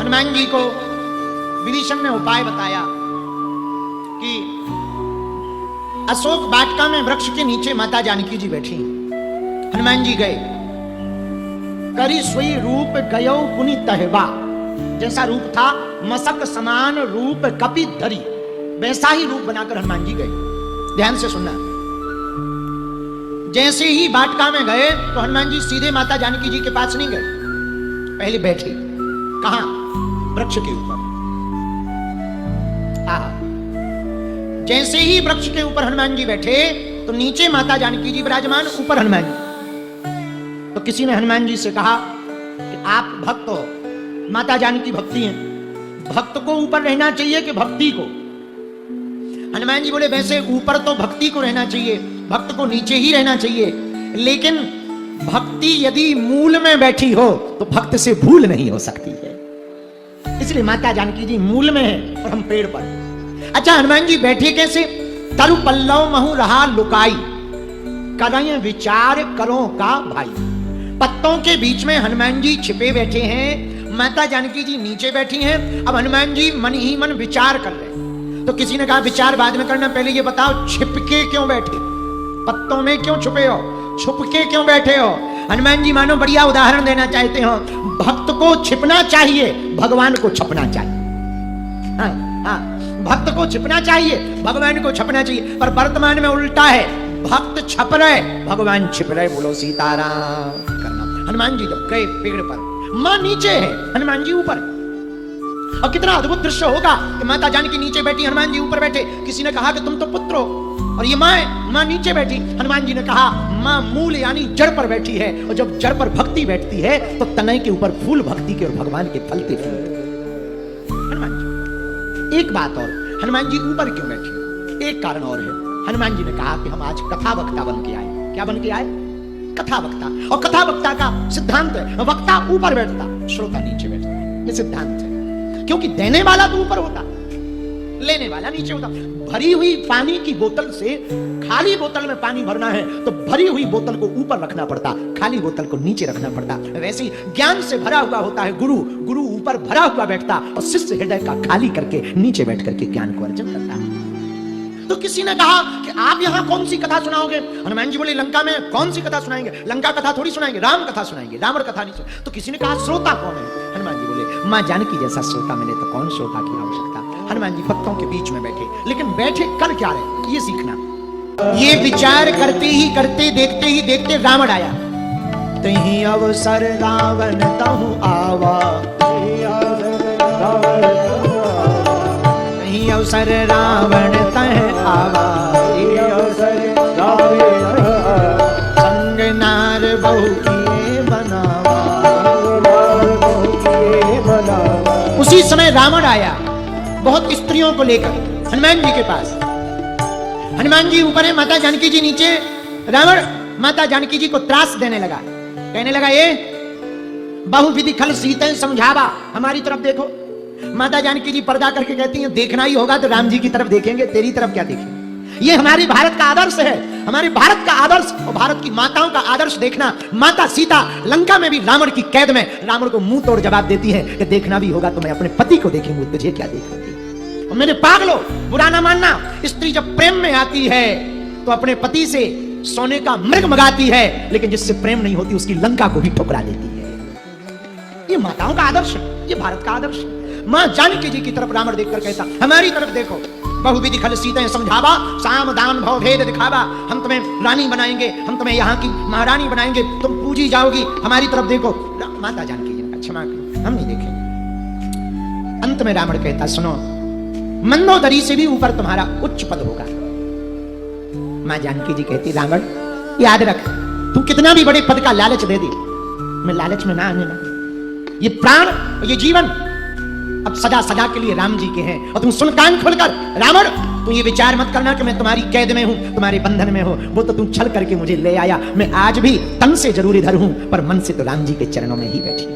हनुमान जी को विभीषण ने उपाय बताया कि अशोक वाटिका में वृक्ष के नीचे माता जानकी जी बैठी। हनुमान जी गए, करी सुई रूप गयो पुनि तहवा, जैसा रूप था मसक समान रूप कपि धरी, वैसा ही रूप बनाकर हनुमान जी गए। ध्यान से सुनना, जैसे ही वाटिका में गए तो हनुमान जी सीधे माता जानकी जी के पास नहीं गए, पहले बैठे। कहां? वृक्ष के ऊपर। जैसे ही वृक्ष के ऊपर हनुमान जी बैठे तो नीचे माता जानकी जी विराजमान, ऊपर हनुमान जी। तो किसी ने हनुमान जी से कहा कि आप भक्त हो, माता जानकी भक्ति है, भक्त को ऊपर रहना चाहिए कि भक्ति को? हनुमान जी बोले वैसे ऊपर तो भक्ति को रहना चाहिए, भक्त को नीचे ही रहना चाहिए, लेकिन भक्ति यदि मूल में बैठी हो तो भक्त से भूल नहीं हो सकती है। इसलिए माता जानकी जी मूल में है और हम पेड़ पर। अच्छा, हनुमान जी बैठे कैसे? तरु पल्लव महु रहा लुकाई, करय विचार करो का भाई। पत्तों के बीच में हनुमान जी छिपे बैठे हैं, माता जानकी जी नीचे बैठी हैं। अब हनुमान जी मन ही मन विचार कर रहे हैं। तो किसी ने कहा विचार बाद में करना, पहले ये बताओ छिपके क्यों बैठे, पत्तों में क्यों छुपे हो, छुपके क्यों बैठे हो? हनुमान जी मानो बढ़िया उदाहरण देना चाहते हो, भक्त को छिपना चाहिए, भगवान को छपना चाहिए। हाँ, हाँ, भक्त को छिपना चाहिए, भगवान को छपना चाहिए, पर वर्तमान में उल्टा है, भक्त छप रहे, भगवान छिप रहे। बोलो सीताराम करना। हनुमान जी तो गए पेड़ पर, मां नीचे है, हनुमान जी ऊपर। और कितना अद्भुत दृश्य होगा कि माता जानकी नीचे बैठी, हनुमान जी ऊपर बैठे। किसी ने कहा कि तुम तो पुत्र हो और ये मां नीचे बैठी। हनुमान जी ने कहा मां मूल यानी जड़ पर बैठी है, और जब जड़ पर भक्ति बैठती है तो तनय के ऊपर फूल भक्ति के और भगवान के फलते फूलते। हनुमान जी, एक बात और, हनुमान जी ऊपर क्यों बैठे? एक कारण और है। हनुमान जी ने कहा कि हम आज कथा वक्ता बन के आए। क्या बन के आए? कथा वक्ता। और कथा वक्ता का सिद्धांत है, वक्ता ऊपर बैठता, श्रोता नीचे बैठता। ये सिद्धांत है, क्योंकि देने वाला तो ऊपर होता, लेने वाला नीचे होता। भरी हुई पानी की बोतल से खाली बोतल में पानी भरना है तो भरी हुई बोतल को ऊपर रखना पड़ता, खाली बोतल को नीचे रखना पड़ता। वैसे ही ज्ञान से भरा हुआ होता है गुरु, गुरु ऊपर भरा हुआ बैठता और शिष्य हृदय का खाली करके नीचे बैठ करके ज्ञान को अर्जन करता है। तो किसी ने कहा कि आप यहां कौन सी कथा सुनाओगे? हनुमान जी बोले लंका में कौन सी कथा सुनाएंगे, लंका कथा थोड़ी सुनाएंगे, राम कथा सुनाएंगे, रावण कथा नहीं सुनाएंगे। तो किसी ने कहा श्रोता कौन है? हनुमान जी बोले मां जानकी जैसा श्रोता मिले तो कौन श्रोता की आवश्यकता। हनुमान जी भक्तों के बीच में बैठे, लेकिन बैठे कर क्या रहे ये सीखना। ये विचार करते ही करते, देखते ही देखते रावण आया। तहीं अवसर रावण तहु आवा, तहीं अवसर रावण तह आवा, संग नार बहु किए बनावा। उसी समय रावण आया बहुत स्त्रियों को लेकर हनुमान जी के पास। हनुमान जी ऊपर है, माता जानकी जी नीचे। रावण माता जानकी जी को त्रास देने लगा, कहने लगा ये बहुविधि खल सीते समझावा, हमारी तरफ देखो। माता जानकी जी पर्दा करके कहती हैं देखना ही होगा तो राम जी की तरफ देखेंगे, तेरी तरफ क्या देखेंगे। ये हमारे भारत का आदर्श है, हमारे भारत का आदर्श और भारत की माताओं का आदर्श देखना। माता सीता लंका में भी रावण की कैद में रावण को मुंह तोड़ जवाब देती है कि देखना भी होगा तो मैं अपने पति को देखूंगी, तुझे क्या देखूंगी। और मेरे पागलो, बुरा ना मानना, स्त्री जब प्रेम में आती है तो अपने पति से सोने का मृग मंगाती है, लेकिन जिससे प्रेम नहीं होती उसकी लंका को भी ठुकरा देती है। ये माताओं का आदर्श है, ये भारत का आदर्श है। मां जानकी जी की तरफ रावण देखकर कहता हमारी तरफ देखो, बहुविधि खल सीते समझावा, साम दान भव भेद दिखावा। हम तुम्हें रानी बनाएंगे, हम तुम्हें यहाँ की महारानी बनाएंगे, तुम पूजी जाओगी, हमारी तरफ देखो। माता जानकी जी ने क्षमा करो, हम नहीं देखेंगे। अंत में रावण कहता सुनो, मंदोदरी से भी ऊपर तुम्हारा उच्च पद होगा। मां जानकी जी कहती रावण याद रख, तू कितना भी बड़े पद का लालच दे दे, मैं लालच में ना आने लगा। ये प्राण, ये जीवन अब सदा सदा के लिए राम जी के हैं। और तुम सुन कान खोलकर, रावण तू ये विचार मत करना कि मैं तुम्हारी कैद में हूं, तुम्हारे बंधन में हूं। वो तो तुम छल करके मुझे ले आया, मैं आज भी तन से जरूर इधर हूं, पर मन से तो राम जी के चरणों में ही बैठी।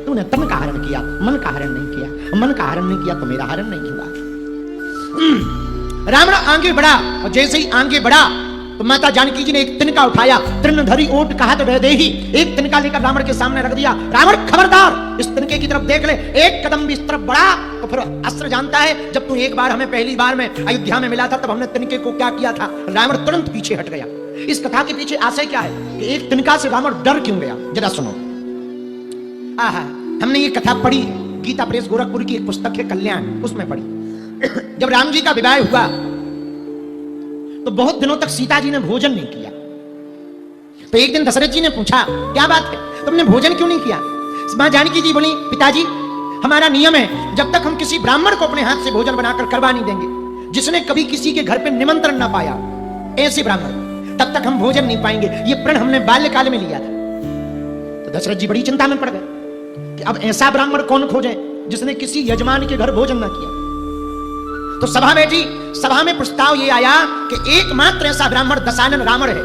तूने तन का हरण किया, मन का हरण नहीं किया, मन का हरण नहीं किया तो मेरा हरण नहीं हुआ। रावण आगे बढ़ा, और जैसे ही आगे बढ़ा तो माता जानकी जी ने एक तिनका उठाया, तृण धरी ओट कहा तो वह देही, एक तिनका लेकर रावण के सामने रख दिया। रावण खबरदार, इस तिनके की तरफ देख ले, एक कदम भी इस तरफ बढ़ा तो फिर अस्त्र जानता है। जब तू एक बार हमें पहली बार में अयोध्या में मिला था तब हमने तिनके को क्या किया था, रावण तुरंत पीछे हट गया। इस कथा के पीछे आशय क्या है कि एक तिनका से रावण डर क्यों गया, जरा सुनो। आहा, हमने ये कथा पढ़ी है, गीता प्रेस गोरखपुर की एक पुस्तक है कल्याण, उसमें पढ़ी। जब राम जी का विवाह हुआ तो बहुत दिनों तक सीता जी ने भोजन नहीं किया। तो एक दिन दशरथ जी ने पूछा, क्या बात है, तुमने भोजन क्यों नहीं किया? मां जानकी जी बोली, पिताजी हमारा नियम है, जब तक हम किसी ब्राह्मण को अपने हाथ से भोजन बनाकर करवा नहीं देंगे, जिसने कभी किसी के घर पे निमंत्रण ना पाया, ऐसे ब्राह्मण, तब तक हम भोजन नहीं पाएंगे। ये प्रण हमने बाल्यकाल में लिया था। तो दशरथ जी बड़ी चिंता में पड़ गए कि अब ऐसा ब्राह्मण कौन खोजे जिसने किसी यजमान के घर भोजन ना किया। तो सभा बैठी, सभा में प्रस्ताव ये आया कि एकमात्र ऐसा ब्राह्मण दशानन रावण है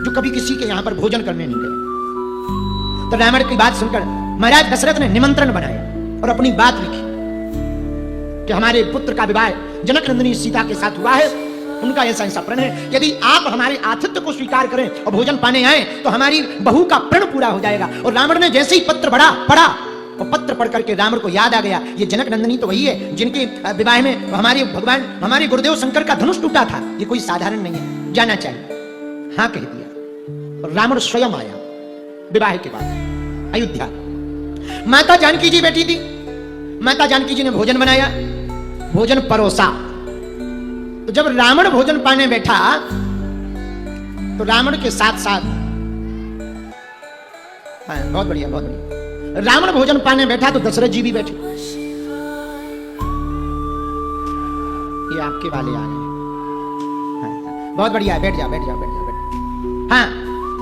जो कभी किसी के यहां पर भोजन करने नहीं गए। तो रावण की बात सुनकर महाराज दशरथ ने निमंत्रण बनाया और अपनी बात लिखी कि हमारे पुत्र का विवाह जनक नंदिनी सीता के साथ हुआ है, उनका ऐसा ऐसा प्रण है, यदि आप हमारे आतिथ्य को स्वीकार करें और भोजन पाने आए तो हमारी बहू का प्रण पूरा हो जाएगा। और रावण ने जैसे ही पत्र पढ़ा और पत्र पढ़ करके रावण को याद आ गया, ये जनक नंदिनी तो वही है जिनके विवाह में हमारे भगवान, हमारे गुरुदेव शंकर का धनुष टूटा था, ये कोई साधारण नहीं है, जाना चाहिए। हाँ कह दिया। और रावण स्वयं आया विवाह के बाद अयोध्या। माता जानकी जी बैठी थी, माता जानकी जी ने भोजन बनाया, भोजन परोसा। तो जब रावण भोजन पाने बैठा तो रावण के साथ साथ, हाँ बहुत बढ़िया बहुत बढ़िया, रावण भोजन पाने बैठा तो दशरथ जी भी बैठे। ये आपके वाले आ गए, हाँ, बहुत बढ़िया, बैठ जा बैठ जा बैठ जा बैठ। हाँ,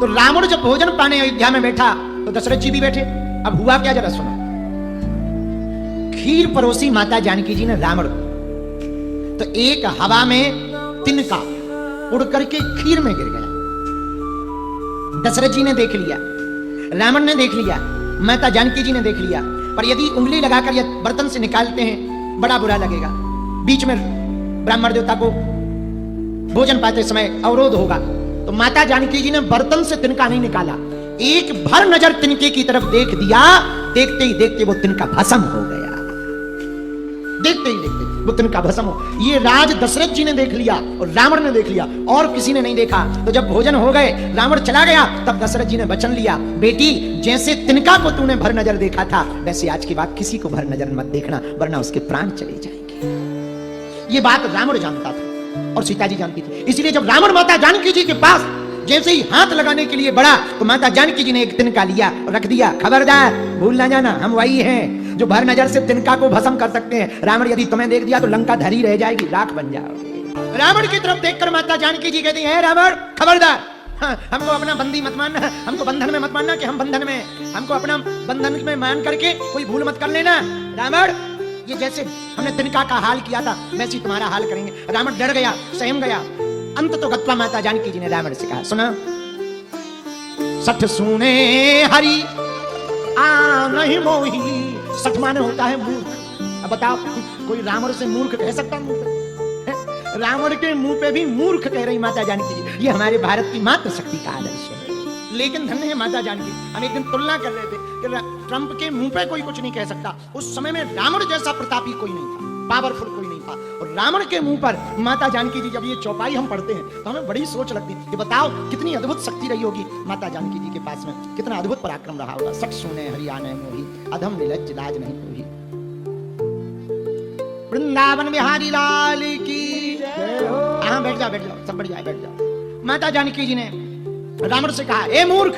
तो रावण जब भोजन पाने अयोध्या में बैठा तो दशरथ जी भी बैठे। अब हुआ क्या जरा सुनो। खीर परोसी माता जानकी जी ने रावण, तो एक हवा में तिनका उड़ करके खीर में गिर गया। दशरथ जी ने देख लिया, रावण ने देख लिया, माता जानकी जी ने देख लिया, पर यदि उंगली लगाकर यह बर्तन से निकालते हैं बड़ा बुरा लगेगा, बीच में ब्राह्मण देवता को भोजन पाते समय अवरोध होगा। तो माता जानकी जी ने बर्तन से तिनका नहीं निकाला, एक भर नजर तिनके की तरफ देख दिया, देखते ही देखते वो तिनका भस्म हो गया। देखते ही देखते वो तिनका भस्म हो। ये राज दशरथ जी ने देख लिया और रावण ने देख लिया, और किसी ने नहीं देखा। तो जब भोजन हो गए, रावण चला गया, तब दशरथ जी ने वचन लिया, बेटी जैसे तिनका को तूने भर नजर देखा था, वैसे आज के बाद किसी को भर नजर मत देखना, वरना उसके प्राण चले जाएंगे। ये बात रावण जानता था और सीता जी जानती थी। इसलिए जब रावण माता जानकी जी के पास जैसे ही हाथ लगाने के लिए बढ़ा तो माता जानकी जी ने एक तिनका लिया और रख दिया, खबरदार भूल ना जाना, हम वही हैं जो भर नजर से तिनका को भस्म कर सकते हैं। रावण यदि तुम्हें देख दिया तो लंका धरी रह जाएगी, राख बन जाओगे। रावण की तरफ देखकर माता जानकी जी कहती है, रावण खबरदार, हाँ, हमको अपना बंदी मत मानना, हमको बंधन में मत मानना कि हम बंधन में, हमको अपना बंधन में मान करके कोई भूल मत कर लेना। रावण ये जैसे हमने तिनका का हाल किया था वैसे ही तुम्हारा हाल करेंगे। रावण डर गया, सहम गया। अंत तो गत्वा माता जानकी जी ने रावण से कहा, सुना सठ सुने हरि आ नहीं मोही। सठ माने होता है मूर्ख। अब बताओ कोई रावण से मूर्ख कह सकता? रावण के मुंह पे भी मूर्ख कह रही माता जानकी जी। ये हमारे भारत की मातृ शक्ति का आदर्श है। लेकिन धन्य है माता जानकी। हम एक दिन तुलना कर रहे थे कि ट्रंप के मुंह पे कोई कुछ नहीं कह सकता, उस समय में रावण जैसा प्रतापी कोई नहीं था, पावरफुल कोई नहीं था। और रावण के मुंह पर माता जानकी जी, जब ये चौपाई हम पढ़ते हैं तो हमें बड़ी सोच लगती है कि बताओ कितनी अद्भुत शक्ति रही होगी माता जानकी जी के पास में, कितना अद्भुत पराक्रम रहा होगा। सठ सुने हरियाणा मोही, अधम निलज्ज लाज नहीं कोई। वृंदावन बिहारी लाल की जय हो। हाँ बैठ जाओ, बैठ जाओ, सब बढ़ जाए, बैठ जाओ। माता जानकी जी ने रावण से कहा, ए मूर्ख,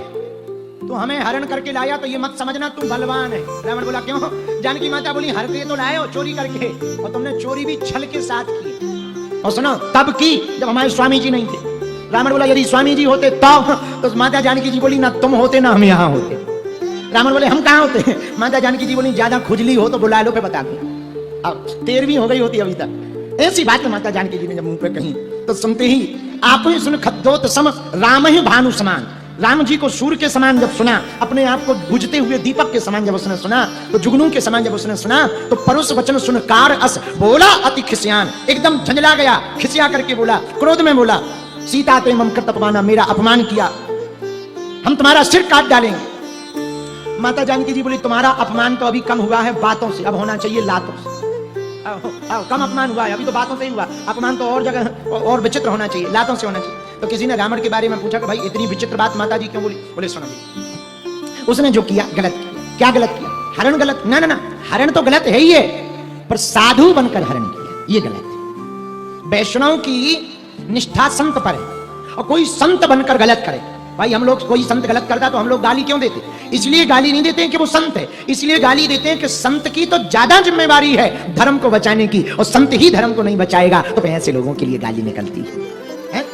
तू हमें हरण करके लाया तो ये मत समझना तू बलवान है। रावण बोला, क्यों? जानकी माता बोली, हर के तो लाए हो चोरी करके, और तुमने चोरी भी छल के साथ की। और सुनो, तब की जब हमारे स्वामी जी नहीं थे। रावण बोला, यदि स्वामी जी होते तो माता जानकी जी बोली, ना तुम होते ना हम यहाँ होते। रावण बोले, हम कहाँ होते? माता जानकी जी बोली, ज्यादा खुजली हो तो बुला लो, पे बता दो। अब 13वीं हो गई होती अभी तक। ऐसी बात माता जानकी जी ने जब मुंह पे कही तो सुनते ही आप ही सुन खद्दोत सम राम ही भानु समान। राम जी को सूर्य के समान जब सुना, अपने आप को बुझते हुए दीपक के समान जब उसने सुना, तो जुगनू के समान जब उसने सुना, तो परुष वचन सुन कार अस बोला अति खिसियान। एकदम झंझला गया, खिसिया करके बोला, क्रोध में बोला, सीता ते मम कृत अपमाना, मेरा अपमान किया, हम तुम्हारा सिर काट डालेंगे। माता जानकी जी बोली तुम्हारा अपमान तो अभी कम हुआ है बातों से, अब होना चाहिए लातों से। कम अपमान हुआ है, अभी तो बातों से ही हुआ, अपमान तो और जगह और विचित्र होना चाहिए, लातों से होना चाहिए। तो किसी ने रावण के बारे में पूछा कि भाई इतनी विचित्र बात माता जी क्यों बोली? बोले सुनो जी, उसने जो किया गलत किया। क्या गलत किया? हरण गलत? ना ना ना, हरण तो गलत है ही है, पर साधु बनकर हरण किया, ये गलत है। वैष्णव की निष्ठा संत पर है, और कोई संत बनकर गलत करे। भाई हम लोग कोई संत गलत करता तो हम लोग गाली क्यों देते? इसलिए गाली नहीं देते हैं कि वो संत है, इसलिए गाली देते हैं कि संत की तो ज्यादा जिम्मेवारी है धर्म को बचाने की, और संत ही धर्म को नहीं बचाएगा तो ऐसे लोगों के लिए गाली निकलती है।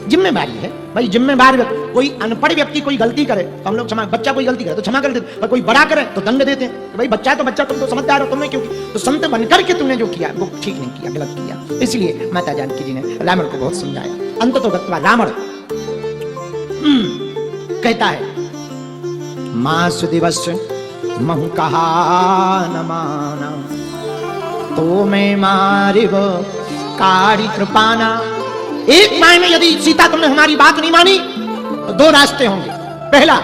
जिम्मेवारी है भाई, जिम्मेवार। कोई अनपढ़ व्यक्ति कोई गलती करे तो हम लोग क्षमा, बच्चा कोई गलती करे तो क्षमा कर देते, और कोई बड़ा करे तो दंड देते हैं। भाई बच्चा तो बच्चा, तुम तो समझदार हो, तुमने क्यों? तो संत बनकर के तुमने जो किया वो ठीक नहीं किया, गलत किया। इसलिए माता जानकी जी ने रावण को बहुत समझाया। अंत तो गत्वा रावण कहता है मास दिवस महु कहा न माना, तो मैं मारिब कारी कृपाना। एक महीने यदि सीता तुमने हमारी बात नहीं मानी तो दो रास्ते होंगे। पहला,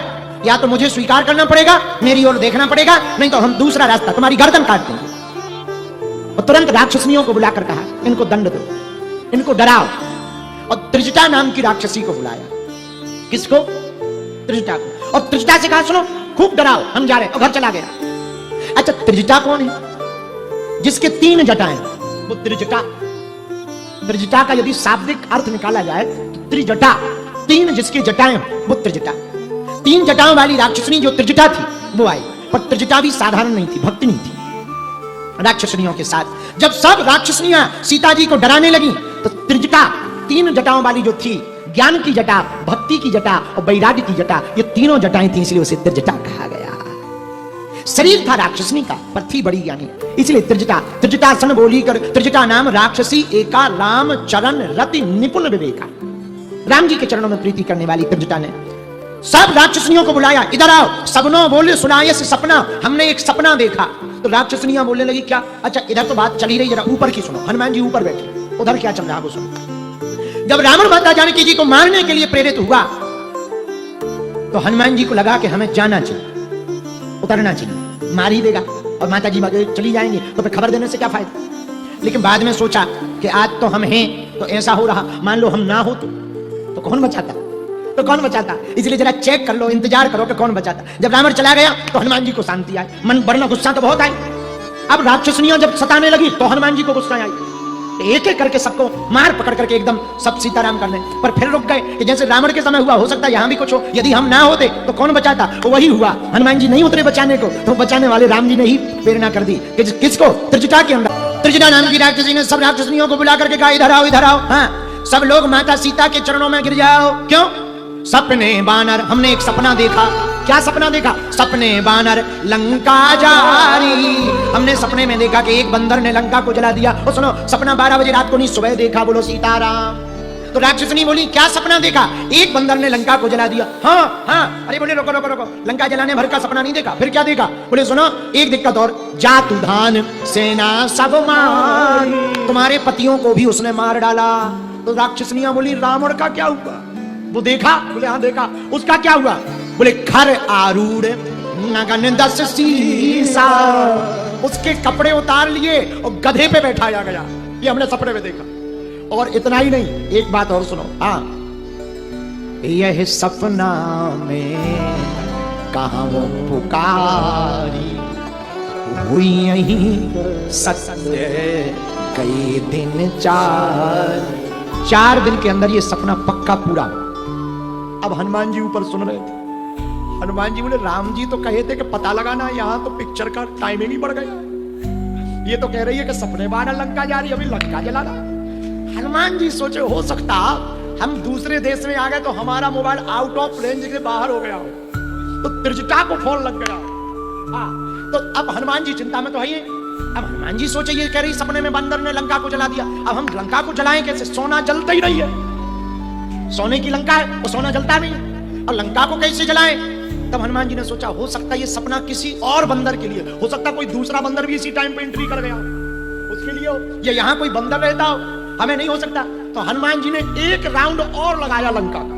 या तो मुझे स्वीकार करना पड़ेगा, मेरी ओर देखना पड़ेगा, नहीं तो हम दूसरा रास्ता तुम्हारी गर्दन काट देंगे। और तुरंत राक्षसनियों को बुलाकर कहा इनको दंड दो, इनको डराओ। और त्रिजटा नाम की राक्षसी को बुलाया। किसको? त्रिजटा को। और त्रिजटा से कहा सुनो खूब डराओ, हम जा रहे हैं, और घर चला गया। अच्छा त्रिजटा कौन है? जिसके 3 जटाएं, वो त्रिजटा। त्रिजटा का यदि शाब्दिक अर्थ निकाला जाए तो त्रिजटा, 3 जिसकी जटाएं वो त्रिजटा। 3 जटाओं वाली राक्षसनी जो त्रिजटा थी वो आई, पर त्रिजटा भी साधारण नहीं थी, भक्तिनी थी राक्षसनियों के साथ। जब सब राक्षसनियां सीता जी को डराने लगी तो त्रिजटा, 3 जटाओं वाली जो थी, ज्ञान की जटा, भक्ति की जटा और वैराग्य की जटा, ये तीनों जटाएं थी, इसलिए उसे त्रिजटा कहा गया। शरीर था राक्षसनी का, पर थी बड़ी ज्ञानी, इसलिए त्रिजटा। त्रिजटा सन बोली कर त्रिजटा नाम राक्षसी एका, राम चरण रति निपुण विवेका। राम जी के चरणों में प्रीति करने वाली त्रिजटा ने सब राक्षसनियों को बुलाया, इधर आओ। सबनों बोले सुनाए से सपना, हमने एक सपना देखा। तो राक्षसनियां बोलने लगी क्या? अच्छा इधर तो बात चली रही, जरा ऊपर की सुनो। हनुमान जी ऊपर बैठे, उधर क्या चल रहा वो सुनो। जब रावण माता जानकी जी को मारने के लिए प्रेरित हुआ तो हनुमान जी को लगा कि हमें जाना चाहिए, उतरना चाहिए, मार ही देगा और माता जी चली जाएंगी तो फिर खबर देने से क्या फायदा। लेकिन बाद में सोचा कि आज तो हम हैं, तो ऐसा हो रहा, मान लो हम ना हो तो कौन बचाता? तो कौन बचाता? इसलिए जरा चेक कर लो, इंतजार करो कि कौन बचाता। जब रावण चला गया तो हनुमान जी को शांति आई, मन वरना गुस्सा तो बहुत आई। अब राक्षसनियां जब सताने लगी तो हनुमान जी को गुस्सा आई, एक एक करके सबको मार पकड़ करके एकदम सब सीताराम करने, पर फिर रुक गए कि जैसे रावण के समय हुआ हो सकता है यहां भी कुछ हो। यदि हम ना होते तो कौन बचाता? तो वही हुआ, हनुमान जी नहीं उतरे बचाने को, तो बचाने वाले राम जी ने ही प्रेरणा कर दी। किसको? त्रिजटा के अंदर। त्रिजटा नाम की राक्षसी ने सब राक्षसनियों को बुला करके कहा इधर आओ, इधर आओ। हाँ, सब लोग माता सीता के चरणों में गिर जाओ। क्यों? सपने बानर, हमने एक सपना देखा। क्या सपना देखा? सपने बानर लंका जारी, हमने सपने में देखा कि एक बंदर ने लंका को जला दिया। और सुनो, सपना 12 बजे रात को नहीं, सुबह देखा। बोलो सीताराम। तो राक्षसनी बोली क्या सपना देखा? एक बंदर ने लंका को जला दिया। हाँ हाँ, अरे बोले रोको रोको रोको, लंका जलाने भर का सपना नहीं देखा, फिर क्या देखा? बोले सुनो, एक दिक्कत और, जातु धान सेना सब मान, तुम्हारे पतियों को भी उसने मार डाला। तो राक्षसनियां बोली रावण का क्या हुआ? वो देखा? बोले हाँ देखा। उसका क्या हुआ? बोले खर आरूढ़ नगन 10 सीसा, उसके कपड़े उतार लिए और गधे पे बैठाया गया। ये हमने सपने में देखा। और इतना ही नहीं, एक बात और सुनो। हाँ, यह सपना में कहाँ वो पुकारी, हुई यही सत्य कई दिन 4 दिन के अंदर ये सपना पक्का पूरा। अब हनुमान जी ऊपर सुन रहे थे। हनुमान जी बोले राम जी तो कहे थे कि पता लगाना, यहाँ तो पिक्चर का टाइमिंग ही बढ़ गया। ये तो कह रही है कि सपने बारह लंका जा रही, अभी लंका जलाना। हनुमान जी सोचे हो सकता हम दूसरे देश में आ गए तो हमारा मोबाइल आउट ऑफ रेंज के बाहर हो गया हो, तो त्रिजटा को फोन लग गया। हाँ, तो अब हनुमान जी चिंता में तो है। अब हनुमान जी सोचे ये कह रही सपने में बंदर ने लंका को जला दिया, अब हम लंका को जलाएं कैसे? सोना जलता ही नहीं है, सोने की लंका है, वो सोना जलता नहीं, और लंका को कैसे जलाएं? तब हनुमान जी ने सोचा हो सकता है ये सपना किसी और बंदर के लिए हो सकता, कोई दूसरा बंदर भी इसी टाइम पे एंट्री कर गया उसके लिए हो, या यहाँ कोई बंदर रहता हो, हमें नहीं हो सकता। तो हनुमान जी ने एक राउंड और लगाया लंका का,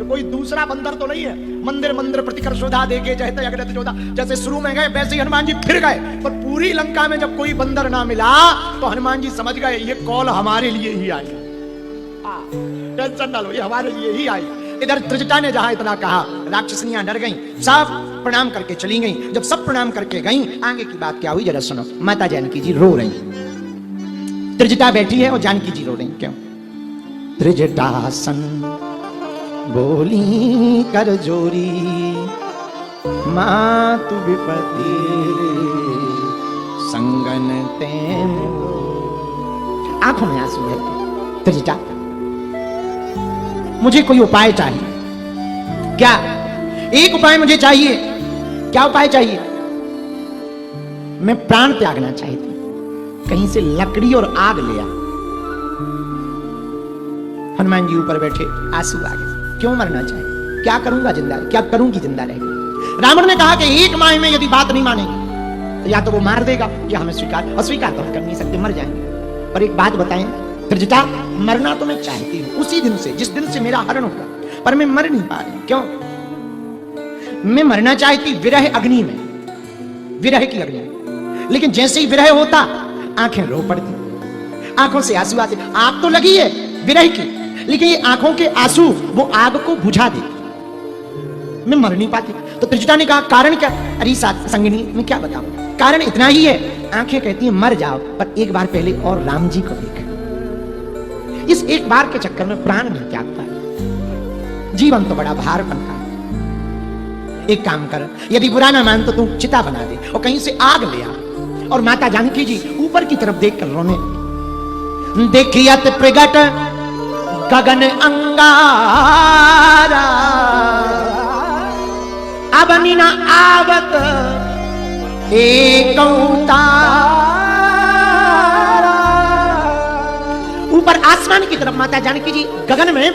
तो कोई दूसरा बंदर तो नहीं है। मंदिर मंदिर प्रतिकर्षोधा देके जहते अग्रत जोधा, जैसे शुरू में गए वैसे ही हनुमान जी फिर गए। पर पूरी लंका में जब कोई बंदर ना मिला तो हनुमान जी समझ गए ये कॉल हमारे लिए ही आई। टेंशन ना लो, ये हमारे लिए ही आई। इधर त्रिजटा ने जहां इतना कहा, राक्षसनियां डर गईं, सब प्रणाम करके चली गईं। जब सब प्रणाम करके गईं, आगे की बात क्या हुई जरा सुनो। माता जानकी जी रो रही, त्रिजटा बैठी है और जानकी जी रो रही। क्यों? त्रिजटासन बोली कर जोरी, मातु विपत्ति संगन तेम। आंखों में आंसू है। त्रिजटा, मुझे कोई उपाय चाहिए। क्या? एक उपाय मुझे चाहिए। क्या उपाय चाहिए? मैं प्राण त्यागना चाहती, कहीं से लकड़ी और आग ले आ। हनुमान जी ऊपर बैठे, आंसू आ गए। क्यों मरना चाहिए? क्या करूंगा जिंदा, क्या करूंगी जिंदा रहेगी? रावण ने कहा कि एक माह में यदि बात नहीं मानेगी तो या तो वो मार देगा या हमें स्वीकार, अस्वीकार तो हम कर नहीं सकते, मर जाएंगे। पर एक बात बताएं त्रिजटा, मरना तो मैं चाहती हूं उसी दिन से जिस दिन से मेरा हरण हुआ, पर मैं मर नहीं पा रही। क्यों? मैं मरना चाहती विरह अग्नि में, विरह की अग्नि में। लेकिन जैसे ही विरह होता आंखें रो पड़ती, आंखों से आंसू आते। आग तो लगी है विरह की, लेकिन ये आंखों के आंसू वो आग को बुझा देती, मैं मर नहीं पाती। तो त्रिजटा ने कहा कारण क्या? अरे संगिनी मैं क्या बताऊं, कारण इतना ही है। आंखें कहती हैं मर जाओ, पर एक बार पहले और राम जी को देख। इस एक बार के चक्कर में प्राण नहीं त्याग पाए, जीवन तो बड़ा भार बनता है। एक काम कर, यदि बुरा ना मान तो तू चिता बना दे और कहीं से आग ले आ। और माता जानकी जी ऊपर की तरफ देख कर रोने, देखियत प्रगट गगन अंगारा, अबनि न आवत एकौ तारा। ऊपर आसमान की तरफ माता जानकी जी गगन में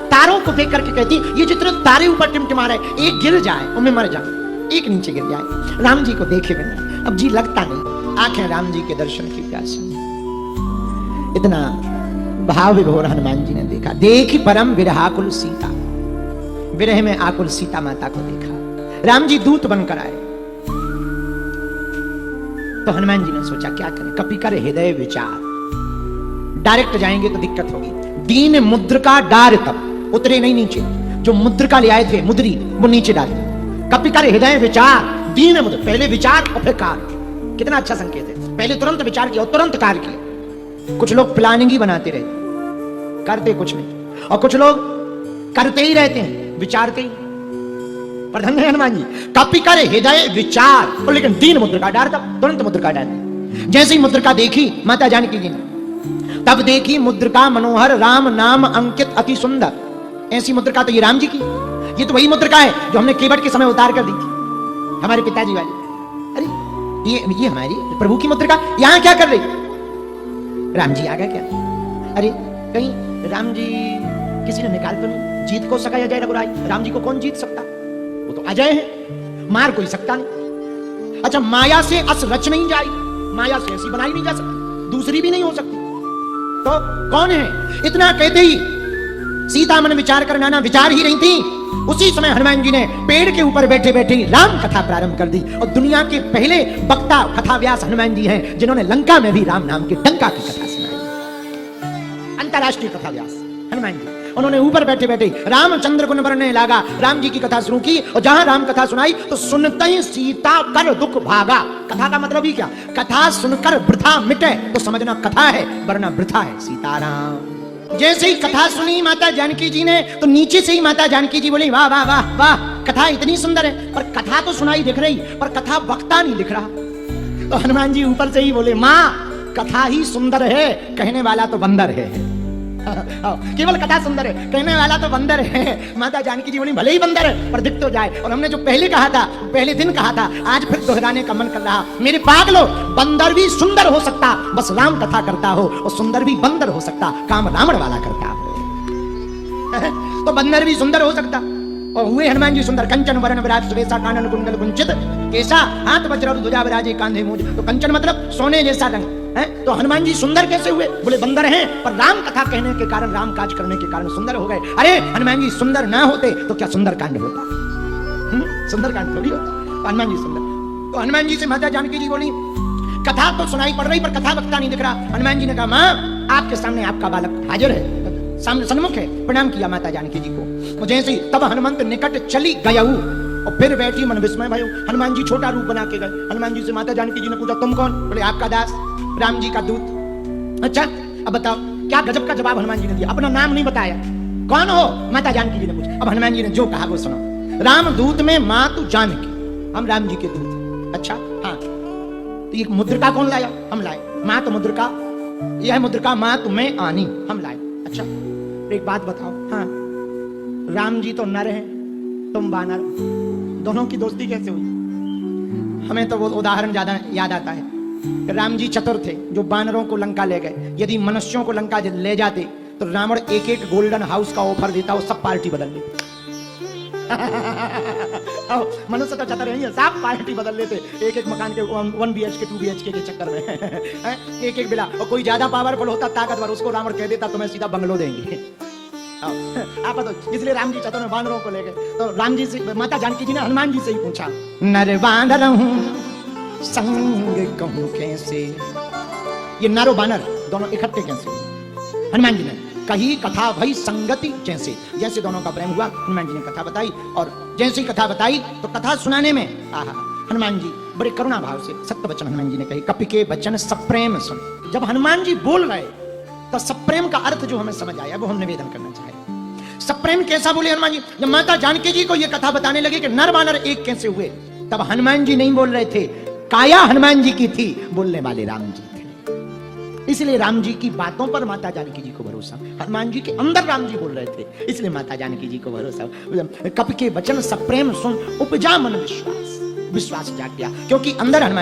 तारों को देख करके कहती, ये जितने तारे ऊपर टिमटिमा रहे, एक गिर जाए और मैं मर जाऊं, एक नीचे गिर जाए। राम जी को देखे बिना अब जी लगता नहीं, आंखें राम जी के दर्शन की प्यास। इतना भाव विभोर हनुमान जी ने देखा। देखी परम विरहाकुल सीता, विरह में आकुल सीता माता को देखा। राम जी दूत बनकर आए तो हनुमान जी ने सोचा क्या करें, कपि कर हृदय विचार। डायरेक्ट जाएंगे तो दिक्कत होगी। दीन मुद्रिका डार, तब उतरे नहीं नीचे, जो मुद्रिका ले आए थे मुद्री वो नीचे डाले। कपि कर हृदय विचार, दीन मुद्र, पहले विचार और फिर कार्य। कितना अच्छा संकेत है, पहले तुरंत विचार किया और तुरंत कार्य किया। कुछ लोग प्लानिंग ही बनाते रहते, करते कुछ नहीं, और कुछ लोग करते ही रहते हैं, विचारते ही। पर धन्य हनुमान जी, कपि कर हृदय विचार, लेकिन दीन मुद्रिका डार, तब तुरंत मुद्रिका डाले। जैसे ही मुद्रिका देखी माता जानकी जी ने, तब देखी मुद्रिका मनोहर राम नाम अंकित अति सुंदर। ऐसी मुद्रिका तो ये राम जी की, ये तो वही मुद्रिका है जो हमने केवट के समय उतार कर दी थी, हमारे पिताजी वाली। अरे ये हमारी प्रभु की मुद्रिका यहां क्या कर रही? राम जी आ गए क्या? अरे कहीं राम जी किसी ने निकाल तो नहीं? जीत को सका अजय रघुराई, राम जी को कौन जीत सकता? वो तो अजय है, मार कोई सकता नहीं। अच्छा, माया से अस रच नहीं जाई, माया से ऐसी बनाई नहीं जा सकती, दूसरी भी नहीं हो सकती, तो कौन है? इतना कहते ही सीता मन विचार कर नाना विचार ही रही थी, उसी समय हनुमान जी ने पेड़ के ऊपर बैठे बैठे राम कथा प्रारंभ कर दी। और दुनिया के पहले वक्ता कथा व्यास हनुमान जी हैं, जिन्होंने लंका में भी राम नाम के डंका की कथा सुनाई। अंतरराष्ट्रीय कथा व्यास हनुमान जी, उन्होंने ऊपर बैठे बैठे रामचंद्र गुण वर्णने लगा, राम जी की कथा शुरू की। और जहां राम कथा सुनाई तो सुनते ही सीता कर दुख भागा। कथा का मतलब ही क्या? कथा सुनकर वृथा मिटे तो समझना कथा है, वरना वृथा है। सीताराम। जैसे ही कथा सुनी माता जानकी जी ने तो नीचे से ही माता जानकी जी बोली, वाह वाह वाह वाह, कथा इतनी सुंदर है। पर कथा तो सुनाई दिख रही, पर कथा वक्ता नहीं दिख रहा। तो हनुमान जी ऊपर से ही बोले, माँ कथा ही सुंदर है, कहने वाला तो बंदर है। केवल कथा सुंदर है, कहने वाला तो बंदर है। माता जानकी जी बोली, भले ही बंदर है पर दिख तो जाए। और हमने जो पहले कहा था, पहले दिन कहा था, आज फिर दोहराने का मन कर रहा। मेरे पागलो, बंदर भी सुंदर हो सकता बस राम कथा करता हो, और सुंदर भी बंदर हो सकता काम रावण वाला करता हो। तो बंदर भी सुंदर हो सकता, और हुए हनुमान जी सुंदर। कंचन वरण विराज सुरेशा कानन कुंडल कुंचित केसा, हाथ वज्र ध्वजा विराजे कांधे मूज। तो कंचन मतलब सोने जैसा रंग, तो हनुमान जी सुंदर कैसे हुए? बोले बंदर हैं पर राम कथा कहने के कारण, राम काज करने के कारण सुंदर हो गए। अरे हनुमान जी सुंदर ना होते तो क्या सुंदर कांड होता? सुंदर कांड थोड़ी होता। तो हनुमान जी सुंदर। तो हनुमान जी से माता जानकी जी बोली, कथा तो सुनाई पड़ रही पर कथा वक्ता नहीं दिख रहा। हनुमान जी ने कहा, माँ आपके सामने आपका बालक हाजिर है, सामने सन्मुख है। प्रणाम किया माता जानकी जी को। जैसे तब हनुमंत निकट चली गया और फिर बैठी मन विस्मय भयो। हनुमान जी छोटा रूप बना के गए। हनुमान जी से माता जानकी जी ने पूछा, तुम कौन? बोले आपका दास, राम जी का दूत। अच्छा अब बताओ, क्या गजब का जवाब हनुमान जी ने दिया। अपना नाम नहीं बताया, कौन हो? माता जानकी जी ने पूछा। अब हनुमान जी ने जो कहा वो सुनो। राम दूत में माँ तू जानकी, हम राम जी के दूत। अच्छा हाँ, तो ये मुद्रिका कौन लाया? हम लाए। माँ तो मुद्रिका, यह मुद्रिका माँ तुम्हें आनी, हम लाए। अच्छा एक बात बताओ, हाँ राम जी तो नर हैं, तुम बानर, दोनों की दोस्ती कैसे हुई? हमें तो वो उदाहरण ज्यादा याद आता है। राम जी चतुर थे जो बानरों को लंका ले गए। यदि मनुष्यों को लंका ले जाते तो रावण एक एक गोल्डन हाउस का ऑफर देता, वो सब पार्टी बदल लेते। मनुष्य तो चतर नहीं है, सब पार्टी बदल लेते एक एक मकान के 1 BHK 2 BHK के चक्कर में। एक एक बिला। और कोई ज्यादा पावरफुल होता, ताकतवर, उसको रावण कह देता तुम्हें सीधा बंगलो देंगे। आप तो इसलिए राम जी चतुर में बानरों को ले गए। तो राम जी से माता जानकी जी ने हनुमान जी से ही पूछा, नर बानर हूं संग कहूं कैसे? ये नर बानर दोनों इकट्ठे कैसे हुए? हनुमान जी ने कही कथा भई संगति जैसे। जैसे दोनों का प्रेम हुआ, हनुमान जी ने कथा बताई। और जैसे ही कथा बताई तो कथा सुनाने में आहा हनुमान जी बड़े करुणा भाव से सत्य वचन हनुमान जी ने कही। कपि के वचन सप्रेम सुन। जब हनुमान जी बोल रहे तो सप्रेम का अर्थ जो हमें समझ आया वो हम निवेदन करना चाहे। सप्रेम कैसा बोले हनुमान जी? जब माता जानकी जी को ये कथा बताने लगे कि नर बानर एक कैसे हुए, तब हनुमान जी नहीं बोल रहे थे, काया हनुमान जी की थी, बोलने वाले राम जी थे। इसलिए राम जी की बातों पर माता जानकी जी को भरोसा। हनुमान जी के अंदर राम जी बोल रहे थे, इसलिए माता जानकी जी को भरोसा। कपि के वचन सप्रेम सुन उपजा मन विश्वास, विश्वास जाग गया, क्योंकि अंदर हनुमान